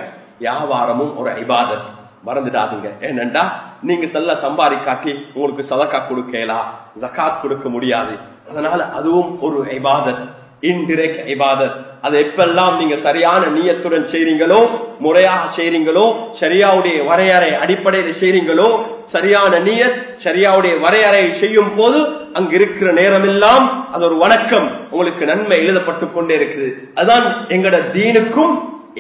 வியாபாரமும் ஒரு இபாதத், மறந்துடாதீங்க. ஏனென்றா நீங்க நல்லா சம்பாதிக்காட்டி உங்களுக்கு சதக்கா கொடுக்கலாம், ஜகாத் கொடுக்க முடியாது. அதனால அதுவும் ஒரு இபாதத், இன்டிரெக்ட் இபாதத். அது எப்பெல்லாம் நீங்க சரியான நியத்துடன் செய்றீங்களோ, முறையாக செய்றீங்களோ, ஷரியாவுடைய வரையறை அடிப்படையில் செய்றீங்களோ, சரியான நியத் ஷரியாவுடைய வரையறை செய்யும் போது அங்க இருக்கிற நேரம் எல்லாம் அது ஒரு வணக்கம், உங்களுக்கு நன்மை எழுதப்பட்டு கொண்டே இருக்குது. அதுதான் எங்கட தீனுக்கும்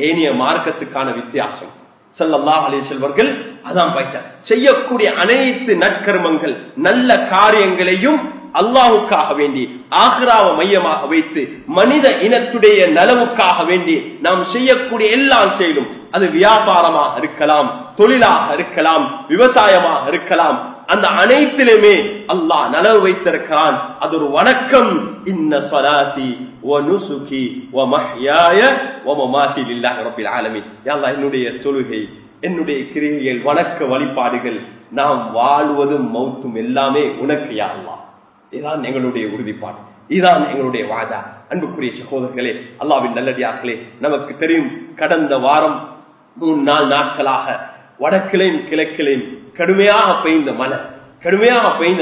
ஏனைய மார்க்கத்துக்கான வித்தியாசம். ஸல்லல்லாஹு அலைஹி வஸல்லம் அதான் பயிற்சார். செய்யக்கூடிய அனைத்து நற்கர்மங்கள் நல்ல காரியங்களையும் அல்லாஹுக்காக வேண்டி ஆகிராவை மையமாக வைத்து மனித இனத்துடைய நலவுக்காக வேண்டி நாம் செய்யக்கூடிய எல்லாம் செய்யணும். அது வியாபாரமாக இருக்கலாம், தொழிலாக இருக்கலாம், விவசாயமாக இருக்கலாம், அந்த அனைத்திலுமே அல்லாஹ் நலவு வைத்திருக்கிறான். அது ஒரு வணக்கம். இன்ன ஸலாத்தி வ நுசுகி வ மஹ்யாய வ மமாத்தி லில்லாஹி ரப்பில் ஆலமீன். யா அல்லாஹ், என்னுடைய தொழுகை, என்னுடைய கிரியைகள், வணக்க வழிபாடுகள், நாம் வாழ்வதும் மௌத்தும் எல்லாமே உனக்கு யா அல்லாஹ். இதுதான் எங்களுடைய உறுதிப்பாடு, இதுதான் எங்களுடைய வாதா. அன்புக்குரிய சகோதரர்களே, அல்லாஹ்வின் நல்லடியார்களே, நமக்கு தெரியும் கடந்த வாரம் 3-4 நாட்களாக வடக்கிலையும் கிழக்கிலையும் கடுமையாக பெய்ந்த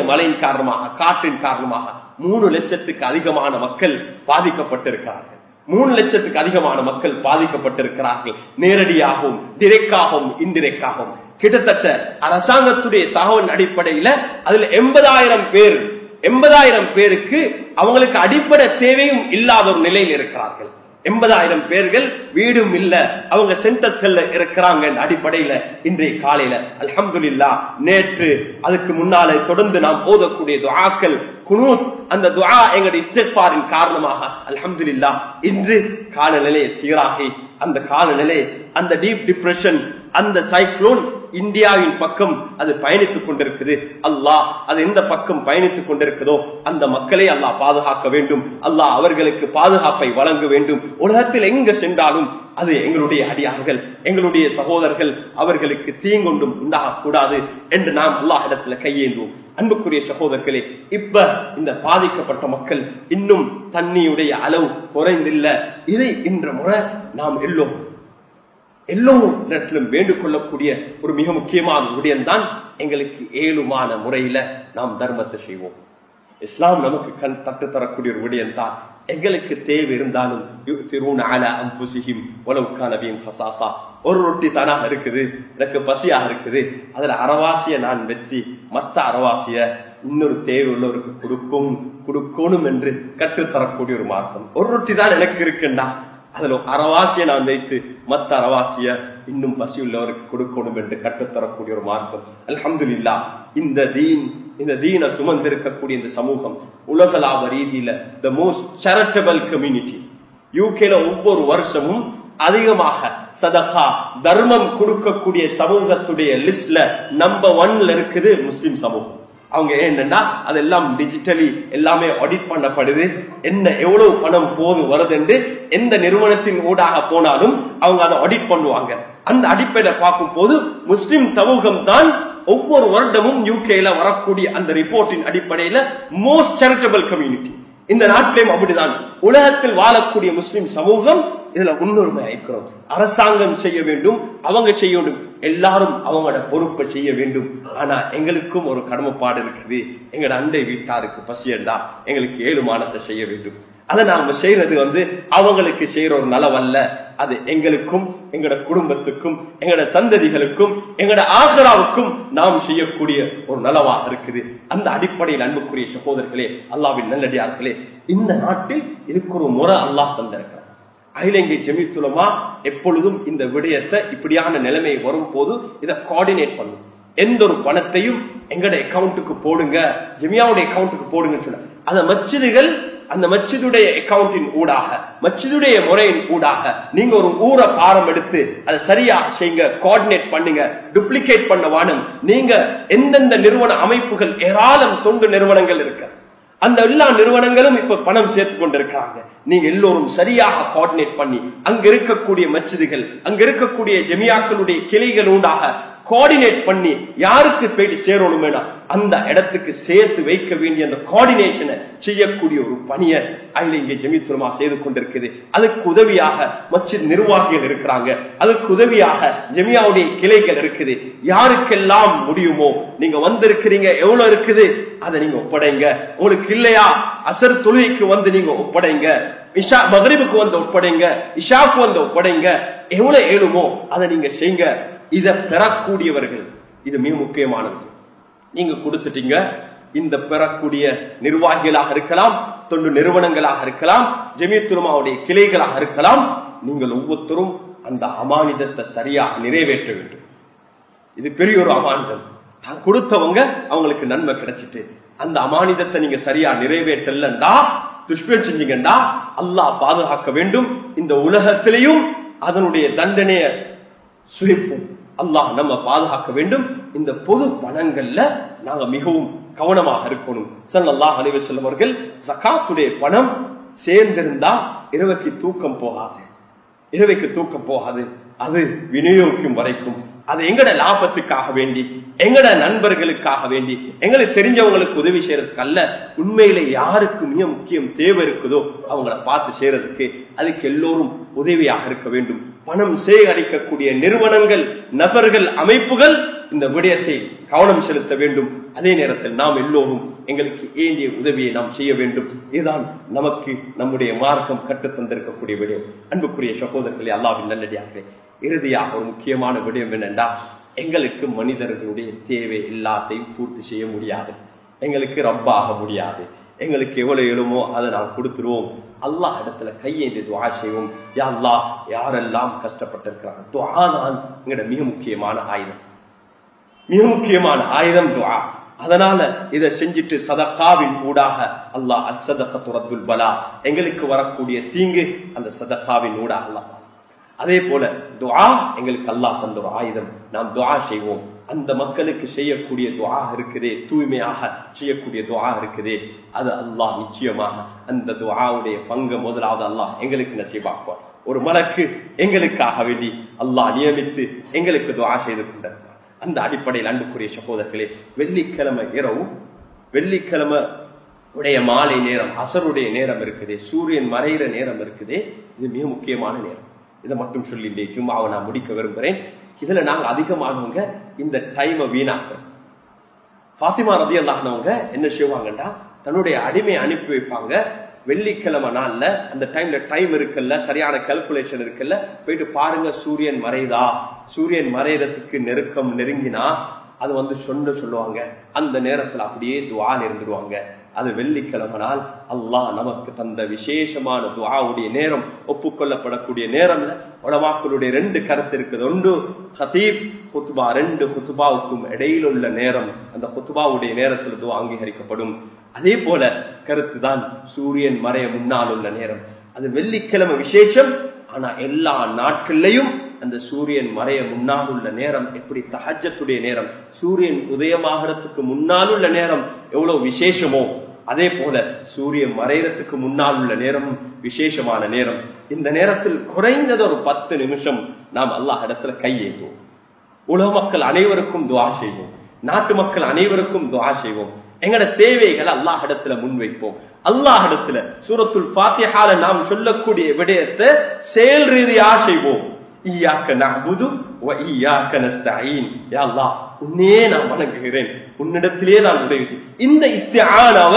மழையின் காரணமாக, காற்றின் காரணமாக 3 லட்சத்துக்கு அதிகமான மக்கள் பாதிக்கப்பட்டிருக்கிறார்கள். 3 லட்சத்துக்கு அதிகமான மக்கள் பாதிக்கப்பட்டிருக்கிறார்கள். நேரடியாகவும் டிரெக்டாகவும் இன்டிரெக்டாகவும். கிட்டத்தட்ட அரசாங்கத்துடைய தகவல் அடிப்படையில அதுல 80,000 பேருக்கு அவங்களுக்கு அடிப்படை தேவையும் இல்லாத ஒரு நிலையில் இருக்கிறார்கள். 80,000 பேர்கள் வீடும் இல்ல, அவங்க சென்டர்ஸ்ல இருக்கிறாங்க. அடிப்படையில இன்றைய காலையில அல்ஹம்துலில்லாஹ், நேற்று அதுக்கு முன்னாலே தொடர்ந்து நாம் ஓதக்கூடிய துஆக்கள், குனூத், அந்த துஆ எங்களுடைய இஸ்திக்ஃபாரின் காரணமாக அல்ஹம்துலில்லாஹ் இன்று காலநிலை சீராகி, அந்த காலநிலை, அந்த டீப் டிப்ரெஷன், அந்த சைக்ளோன் இந்தியாவின் பக்கம் அது பயணித்துக் கொண்டிருக்குது. அல்லாஹ் அது எந்த பக்கம் பயணித்துக் கொண்டிருக்கிறதோ அந்த மக்களை அல்லாஹ் பாதுகாக்க வேண்டும். அல்லாஹ் அவர்களுக்கு பாதுகாப்பை வழங்க வேண்டும். உலகத்தில் எங்க சென்றாலும் அது எங்களுடைய அடியார்கள், எங்களுடைய சகோதரர்கள், அவர்களுக்கு தீங்கொண்டும் உண்டாகக்கூடாது என்று நாம் அல்லாஹ் இடத்துல கையேந்துவோம். அன்புக்குரிய சகோதரர்களே, இப்ப இந்த பாதிக்கப்பட்ட மக்கள் இன்னும் தண்ணியுடைய அளவு குறைந்தில்ல. இதை இன்ற முறை நாம் எல்லோரிடத்திலும் வேண்டிக் கொள்ளக்கூடிய ஒரு மிக முக்கியமான விடயம்தான், எங்களுக்கு ஏழுமான முறையில நாம் தர்மத்தை செய்வோம். இஸ்லாம் நமக்கு கண் தட்டு தரக்கூடிய ஒரு விடயம் தான். எங்களுக்கு தேவை இருந்தாலும் ஒரு ரொட்டி தானாக இருக்குது, எனக்கு பசியாக இருக்குது, அதுல அரைவாசிய நான் வச்சு மத்த அரைவாசிய இன்னொரு தேவை உள்ளவருக்கு கொடுக்கணும் என்று கற்றுத்தரக்கூடிய ஒரு மார்க்கம். ஒரு ரொட்டி தான் எனக்கு இருக்குண்டா அதுல அரைவாசிய நான் வைத்து மத்த அரைவாசிய இன்னும் பசி உள்ளவருக்கு கொடுக்கணும் என்று கற்றுத்தரக்கூடிய ஒரு மார்க்கம். அல்ஹம்துலில்லாஹ், இந்த தீன சுமந்திருக்கக்கூடிய இந்த சமூகம் உலகளாவ ரீதியில த மோஸ்ட் சேரிட்டபிள் கம்யூனிட்டி. யூகேல ஒவ்வொரு வருஷமும் அதிகமாக சதகா தர்மம் கொடுக்கக்கூடிய சமூகத்துடைய லிஸ்ட்ல நம்பர் 1ல இருக்குது முஸ்லிம் சமூகம். அவங்க என்னன்னா அதெல்லாம் டிஜிட்டலி எல்லாமே ஆடிட் பண்ணப்படுது. என்ன எவ்வளவு பணம் போது வருது என்று எந்த நிறுவனத்தின் ஊடாக போனாலும் அவங்க அதை ஆடிட் பண்ணுவாங்க. அந்த அடிப்படையில பார்க்கும் போது முஸ்லிம் சமூகம் தான் ஒவ்வொரு வருடமும் யூகேல வரக்கூடிய அந்த ரிப்போர்ட்டின் அடிப்படையில மோஸ்ட் சேரிட்டபிள் கம்யூனிட்டி. இந்த நாட்டிலும் அப்படிதான். உலகத்தில் வாழக்கூடிய முஸ்லிம் சமூகம் இதுல முன்னுரிமை அளிக்கிறோம். அரசாங்கம் செய்ய வேண்டும், அவங்க செய்ய வேண்டும், எல்லாரும் அவங்களோட பொறுப்பை செய்ய வேண்டும். ஆனா எங்களுக்கும் ஒரு கடமைப்பாடு இருக்குது. எங்களோட அண்டை வீட்டாருக்கு பசியண்டா எங்களுக்கு ஏழுமானத்தை செய்ய வேண்டும். அதை நாம செய்யறது அவங்களுக்கு செய்யற ஒரு நலவல்ல. அது எங்களுக்கும், எங்களோட குடும்பத்துக்கும், எங்களோட சந்ததிகளுக்கும், எங்களோட ஆகராவுக்கும் நாம் செய்யக்கூடிய ஒரு நலவாக இருக்குது. அந்த அடிப்படையில் அன்புக்குரிய சகோதரர்களே, அல்லாஹ்வின் நல்லடியார்களே, இந்த நாட்டில் இதுக்கு ஒரு முறை அல்லாஹ் தந்திருக்கிறார். அகில இந்திய ஜமீஅத் உலமா எப்பொழுதும் இந்த விடயத்தை இப்படியான நிலைமை வரும் போது இதை கோஆர்டினேட் பண்ணும். எந்த ஒரு பணத்தையும் எங்கட அக்கௌண்ட்டுக்கு போடுங்க, ஜமியாவுடைய அக்கௌண்ட்டுக்கு போடுங்கன்னு சொன்ன அந்த மஸ்ஜிதுகள், அந்த மஸ்ஜிதுடைய அக்கௌண்டின் ஊடாக, மஸ்ஜிதுடைய முறையின் ஊடாக நீங்க ஒரு ஊரை பாரம் எடுத்து அதை சரியாக செய்யுங்க, கோஆர்டினேட் பண்ணுங்க, டூப்ளிகேட் பண்ண வானம். நீங்க எந்தெந்த நிறுவன அமைப்புகள், ஏராளம் தொண்டு நிறுவனங்கள் இருக்கு, அந்த எல்லா நிறுவனங்களும் இப்ப பணம் சேர்த்து கொண்டிருக்காங்க. நீங்க எல்லோரும் சரியாக கோஆர்டினேட் பண்ணி அங்க இருக்கக்கூடிய மஸ்ஜிதுகள், அங்க இருக்கக்கூடிய ஜமியாக்களுடைய கிளைகள் ஊடாக கோஆர்டினேட் பண்ணி யாருக்கு போயிட்டு சேரணும் அந்த இடத்துக்கு சேர்த்து வைக்க வேண்டிய அந்த கோஆர்டினேஷனை செய்யக்கூடிய ஒரு பணியை அகில இந்திய ஜமீஅத் உலமா செய்து கொண்டிருக்குது. அதுக்கு உதவியாக மஸ்ஜித் நிர்வாகிகள் இருக்கிறாங்க, அதுக்கு உதவியாக ஜமியாவுடைய கிளைகள் இருக்குது. யாருக்கெல்லாம் முடியுமோ நீங்க வந்திருக்கிறீங்க, எவ்வளவு இருக்குது அதை நீங்க ஒப்படைங்க. உங்களுக்கு இல்லையா அசர் தொழுகைக்கு நீங்க ஒப்படைங்க, இஷா மக்ரிபுக்கு ஒப்படைங்க, இஷாக்கு ஒப்படைங்க. எவ்வளவு ஏழுமோ அதை நீங்க செய்யுங்க. இதை பெறக்கூடியவர்கள், இது மிக முக்கியமானது. நீங்க கொடுத்துட்டீங்க, இந்த பெறக்கூடிய நிர்வாகிகளாக இருக்கலாம், தொண்டு நிறுவனங்களாக இருக்கலாம், ஜமீஅத் உலமாவுடைய கிளைகளாக இருக்கலாம், நீங்கள் ஒவ்வொருத்தரும் அந்த அமானிதத்தை சரியாக நிறைவேற்ற வேண்டும். இது பெரிய ஒரு அமானிதம். தான் கொடுத்தவங்க அவங்களுக்கு நன்மை கிடைச்சிட்டு அந்த அமானிதத்தை நீங்க சரியா நிறைவேற்றலண்டா, துஷ்பிரயோகம் செஞ்சீங்கண்டா அல்லாஹ் பாதுகாக்க வேண்டும். இந்த உலகத்திலையும் அதனுடைய தண்டனைய சுழிப்போம். அல்லாஹ் நம்ம பாதுகாக்க வேண்டும். இந்த பொது பணங்கள்ல நாங்க மிகவும் கவனமாக இருக்கணும். ஸல்லல்லாஹு அலைஹி வஸல்லம் அவர்கள் ஜகாத்துடைய பணம் சேர்ந்திருந்தா இரவைக்கு தூக்கம் போகாது, அது விநியோகிக்கும் வரைக்கும் அது எங்கட லாபத்துக்காக வேண்டி, எங்கட நண்பர்களுக்காக வேண்டி, எங்களுக்கு தெரிஞ்சவங்களுக்கு உதவி செய்யறதுக்கு அல்ல. உண்மையில யாருக்கு மிக முக்கியம் தேவை இருக்குதோ அவங்கள பார்த்து செய்யறதுக்கு அதுக்கு எல்லோரும் உதவியாக இருக்க வேண்டும். பணம் சேகரிக்கக்கூடிய நிறுவனங்கள், நபர்கள், அமைப்புகள் இந்த விடயத்தை கவனம் செலுத்த வேண்டும். அதே நேரத்தில் நாம் எல்லோரும் எங்களுக்கு ஏண்டிய உதவியை நாம் செய்ய வேண்டும். இதுதான் நமக்கு நம்முடைய மார்க்கம் கற்றுத்தந்திருக்கக்கூடிய விடயம். அன்புக்குரிய சகோதரர்களே, அல்லாஹ்வின் நல்லடியார்களே, இறுதியாக ஒரு முக்கியமான விடயம் என்னென்றா, எங்களுக்கு மனிதர்களுடைய தேவை எல்லாத்தையும் பூர்த்தி செய்ய முடியாது, எங்களுக்கு ரப்பாக முடியாது. எங்களுக்கு எவ்வளவு எழுமோ அதை நாம் கொடுத்துருவோம். அல்லாஹ் இடத்துல கையேந்தி துஆ செய்வோம். யா அல்லாஹ், யாரெல்லாம் கஷ்டப்பட்டிருக்கிறாங்க, துஆ தான் எங்களோட மிக முக்கியமான ஆயுதம் துஆ. அதனால இதை செஞ்சுட்டு சதகாவின் ஊடாக அல்லாஹ் அஸ்ஸதகத்து ரத்துல் பலா, எங்களுக்கு வரக்கூடிய தீங்கு அந்த சதகாவின் ஊடாக அல்லாஹ். அதே போல துஆ எங்களுக்கு அல்லாஹ் தந்த ஒரு ஆயுதம். நாம் துஆ செய்வோம். அந்த மக்களுக்கு செய்யக்கூடிய துஆ இருக்குதே, தூய்மையாக செய்யக்கூடிய துஆ இருக்குதே, அது அல்லாஹ் நிச்சயமாக அந்த துஆவுடைய பங்கு முதலாவது அல்லாஹ் எங்களுக்கு நசீபாக்குவார். ஒரு மலக்கு எங்களுக்காக வேண்டி அல்லாஹ் நியமித்து எங்களுக்கு துஆ செய்து கொண்டிருக்கிறார். அந்த அடிப்படையில் அன்புக்குரிய சகோதரர்களே, வெள்ளிக்கிழமை இரவு, வெள்ளிக்கிழமை உடைய மாலை நேரம், அசருடைய நேரம் இருக்குதே, சூரியன் மறைகிற நேரம் இருக்குதே, இது மிக முக்கியமான நேரம். இதை மட்டும் சொல்லிட்டே ஜும்மாவை நான் முடிக்க விரும்புகிறேன். இதுல நாங்க அதிகமானவங்க இந்த டைமை வீணாக்குறோம். ஃபாத்திமா ரலியல்லாஹு அன்ஹா என்ன செய்வாங்கண்டா, தன்னுடைய அடிமையை அனுப்பி வைப்பாங்க. வெள்ளிக்கிழமை நாள்ல அந்த டைம் இருக்குல்ல, சரியான கால்குலேஷன் இருக்குல்ல, போயிட்டு பாருங்க சூரியன் மறைதா, சூரியன் மறைறதுக்கு நெருங்கினா அது வந்து சொல்லுவாங்க. அந்த நேரத்துல அப்படியே துஆ இருந்துருவாங்க. அது வெள்ளிக்கிழமை நாள் அல்லாஹ் நமக்கு தந்த விசேஷமான துஆவுடைய நேரம், ஒப்புக்கொள்ளப்படக்கூடிய நேரம். உலமாக்களுடைய 2 கருத்து இருக்குது. ஒன்று ஹதீப் குத்பா, 2 குத்பாவுக்கும் இடையில் உள்ள நேரம், அந்த குத்பாவுடைய நேரத்தில் துஆ அங்கீகரிக்கப்படும். அதே போல கருத்து தான் சூரியன் மறைய முன்னால் உள்ள நேரம். அது வெள்ளிக்கிழமை விசேஷம். ஆனா எல்லா நாட்கள்லையும் அந்த சூரியன் மறைய முன்னால் உள்ள நேரம் எப்படி தஹஜ்ஜத்துடைய நேரம், சூரியன் உதயமாகிறதுக்கு முன்னால் உள்ள நேரம் எவ்வளவு விசேஷமோ, அதே போல சூரியன் மறைறதுக்கு முன்னால் உள்ள நேரமும் விசேஷமான நேரம். இந்த நேரத்தில் குறைந்தது ஒரு 10 நிமிஷம் நாம் அல்லாஹ் இடத்துல கையேற்றுவோம். உலக மக்கள் அனைவருக்கும் துஆ செய்வோம். நாட்டு மக்கள் அனைவருக்கும் துஆ செய்வோம். எங்கட தேவைகளை அல்லாஹ் இடத்துல முன்வைப்போம். அல்லாஹ் இடத்துல சூரத்துல் ஃபாத்திஹால நாம் சொல்லக்கூடிய விடயத்தை செயல் ரீதியாக செய்வோம். இய்யாக நஅபுது வ இய்யாக நஸ்தஈன். யா அல்லாஹ், உன்னையே நான் வணங்குகிறேன், உன்னிடத்திலே நான் உதவி. இந்த இஸ்திஆனாவ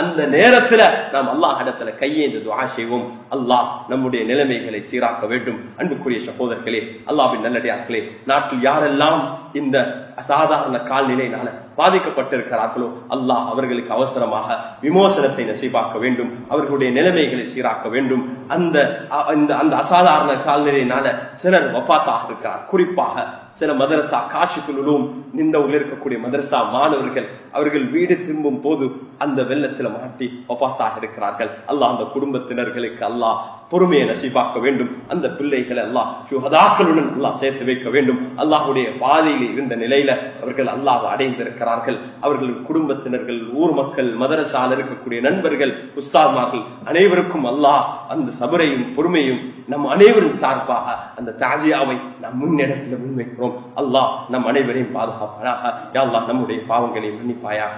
அந்த நேரத்துல நாம் அல்லாஹ் இடத்துல கையேந்து துஆ செய்வோம். அல்லாஹ் நம்முடைய நிலைமைகளை சீராக்க வேண்டும். அன்புக்குரிய சகோதரர்களே, அல்லாஹ்வின் நல்லடியார்களே, நாட்டில் யாரெல்லாம் இந்த அசாதாரண கால்நிலையினால பாதிக்கப்பட்டிருக்கிறார்களோ அல்லாஹ் அவர்களுக்கு அவசரமாக விமோசனத்தை நசீபாக்க வேண்டும். அவர்களுடைய நிலைமைகளை சீராக்க வேண்டும். அந்த அசாதாரண கால்நிலையினால சிலர் வஃபாத்தாக இருக்கிறார். குறிப்பாக சில மதரசா காஷிஃபுல் உலூம் நிந்தவுல இருக்கக்கூடிய மதரசா மாணவர்கள், அவர்கள் வீடு திரும்பும் போது அந்த வெள்ளத்தில் மாட்டி வஃபாத்தாக இருக்கிறார்கள். அல்லாஹ் அந்த குடும்பத்தினர்களுக்கு அல்லாஹ் பொறுமையை நசீபாக்க வேண்டும். அந்த பிள்ளைகளை அல்லாஹ் சுஹதாக்களுடன் அல்லாஹ் சேர்த்து வைக்க வேண்டும். அல்லாஹுடைய பாதையில் இருந்த நிலையில அவர்கள் அல்லாஹ் அடைந்திருக்கிறார்கள். அவர்கள் குடும்பத்தினர்கள், ஊர் மக்கள், மதரசால இருக்கக்கூடிய நண்பர்கள், உஸ்தாத்மார்கள் அனைவருக்கும் அல்லாஹ் அந்த சபரையும் பொறுமையும் நம் அனைவரும் சார்பாக அந்த தாஜியாவை நம் முன்னிடத்தில் முன்வைக்கிறோம். அல்லாஹ் நம் அனைவரையும் பாதுகாப்பானாக. யா அல்லாஹ் நம்முடைய பாவங்களை மன்னிப்பாயாக.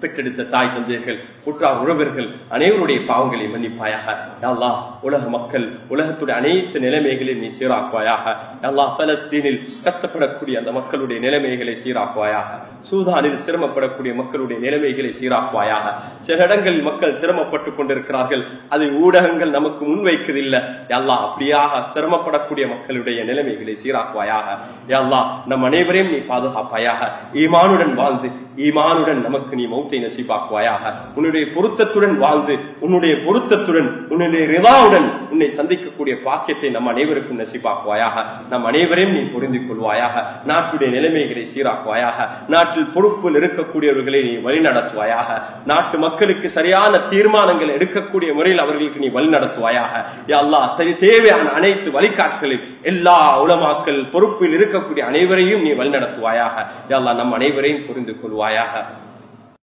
பெற்றெடுத்த தாய் தந்தையர்கள், உற்றார் உறவர்கள் அனைவருடைய பாவங்களை மன்னிப்பாயாக. யா அல்லாஹ் உலக மக்கள், உலகத்துடைய அனைத்து நிலைமைகளையும் நீ சீராக்குவாயாக. யா அல்லாஹ் பலஸ்தீனில் கஷ்டப்படக்கூடிய அந்த மக்களுடைய நிலைமைகளை சீராக்குவாயாக. சூதானில் சிரமப்படக்கூடிய மக்களுடைய நிலைமைகளை சீராக்குவாயாக. சில இடங்களில் மக்கள் சிரமப்பட்டுக் கொண்டிருக்கிறார்கள், அதை ஊடகங்கள் நமக்கு முன்வைக்கதில்லை. யா அல்லாஹ் அப்படியாக சிரமப்படக்கூடிய மக்களுடைய நிலைமைகளை சீராக்குவாயாக. யா அல்லாஹ் நம் அனைவரையும் நீ பாதுகாப்பாயாக. ஈமானுடன் வாழ்ந்து ஈமானுடன் நமக்கு நீ மௌத்தை நசீபாக்குவாயாக. உன்னுடைய பொருத்தத்துடன் வாழ்ந்து உன்னுடைய பொருத்தத்துடன் உன்னுடைய ரிதாவுடன் உன்னை சந்திக்கக்கூடிய பாக்கியத்தை நம் அனைவருக்கும் நசீபாக்குவாயாக. நம் அனைவரையும் நீ புரிந்து கொள்வாயாக. நாட்டுடைய நிலைமைகளை சீராக்குவாயாக. நாட்டில் பொறுப்பில் இருக்கக்கூடியவர்களை நீ வழிநடத்துவாயாக. நாட்டு மக்களுக்கு சரியான தீர்மானங்கள் எடுக்கக்கூடிய முறையில் அவர்களுக்கு நீ வழிநடத்துவாயாக. யா அல்லாஹ் தேவையான அனைத்து வழிகாட்டுகளில் எல்லா உலமாக்கள் பொறுப்பில் இருக்கக்கூடிய அனைவரையும் நீ வழிநடத்துவாயாக. யா அல்லாஹ் நம் அனைவரையும் புரிந்து கொள்வாயாக.